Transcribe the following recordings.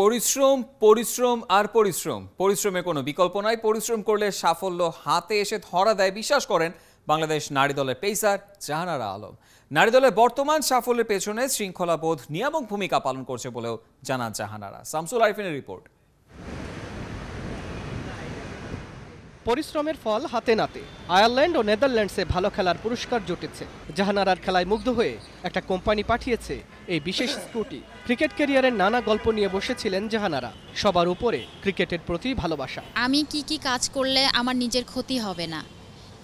পরিশ্রম পরিশ্রম আর পরিশ্রম পরিশ্রমে কোনো বিকল্প নাই। পরিশ্রম করলে সাফল্য হাতে এসে ধরা দেয় বিশ্বাস করেন বাংলাদেশ নারী দলের পেসার জাহানারা আলম। নারী দলের বর্তমান সাফল্যের পেছনে শৃঙ্খলাবোধ নিয়ামক ভূমিকা পালন করছে বলেও জানান জাহানারা। শামসুল আরিফিনের রিপোর্ট। পরিশ্রমের ফল হাতে নাতে আয়ারল্যান্ড ও নেদারল্যান্ডসে ভালো খেলার পুরস্কার জুটেছে। জাহানারার খেলায় মুগ্ধ হয়ে একটা কোম্পানি পাঠিয়েছে এই বিশেষ স্কুটি। ক্রিকেট ক্যারিয়ারের নানা গল্প নিয়ে বসেছিলেন জাহানারা। সবার উপরে ক্রিকেটের প্রতি ভালোবাসা। আমি কি কাজ করলে আমার নিজের ক্ষতি হবে না,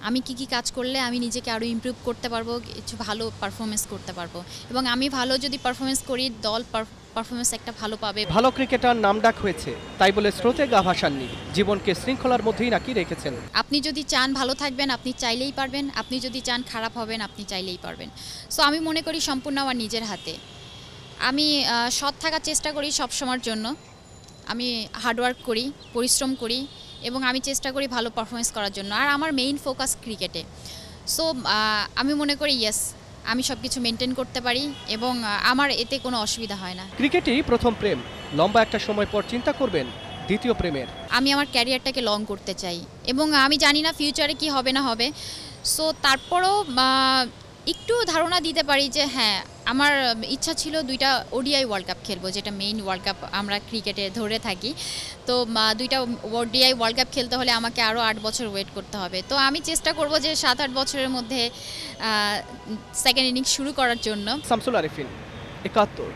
আমি কি কাজ করলে আমি নিজেকে আরও ইমপ্রুভ করতে পারবো, কিছু ভালো পারফরমেন্স করতে পারবো, এবং আমি ভালো যদি পারফরমেন্স করি দল পারফরমেন্স একটা ভালো পাবে। ভালো ক্রিকেটার নামডাক হয়েছে, তাই বলে স্রোতে গা ভাসাননি। জীবনকে শৃঙ্খলার মধ্যেই নাকি রেখেছেন। আপনি যদি চান ভালো থাকবেন আপনি চাইলেই পারবেন, আপনি যদি চান খারাপ হবেন আপনি চাইলেই পারবেন। সো আমি মনে করি সম্পূর্ণ আমার নিজের হাতে। আমি সৎ থাকার চেষ্টা করি সব সময়ের জন্য। আমি হার্ডওয়ার্ক করি, পরিশ্রম করি এবং আমি চেষ্টা করি ভালো পারফরমেন্স করার জন্য। আর আমার মেইন ফোকাস ক্রিকেটে। সো আমি মনে করি ইয়েস, আমি সব কিছু মেনটেন করতে পারি এবং আমার এতে কোনো অসুবিধা হয় না। ক্রিকেটই প্রথম প্রেম, লম্বা একটা সময় পর চিন্তা করবেন দ্বিতীয় প্রেমের। আমি আমার ক্যারিয়ারটাকে লং করতে চাই এবং আমি জানি না ফিউচারে কি হবে না হবে। সো তারপরও একটু ধারণা দিতে পারি যে হ্যাঁ, আমার ইচ্ছা ছিল 2টা ওডিআই ওয়ার্ল্ড কাপ খেলবো, যেটা মেইন ওয়ার্ল্ড কাপ আমরা ক্রিকেটে ধরে থাকি। তো 2টা ওডিআই ওয়ার্ল্ড কাপ খেলতে হলে আমাকে আরও 8 বছর ওয়েট করতে হবে। তো আমি চেষ্টা করব যে 7-8 বছরের মধ্যে সেকেন্ড ইনিংস শুরু করার জন্য। শামসুল আরিফিন, 71।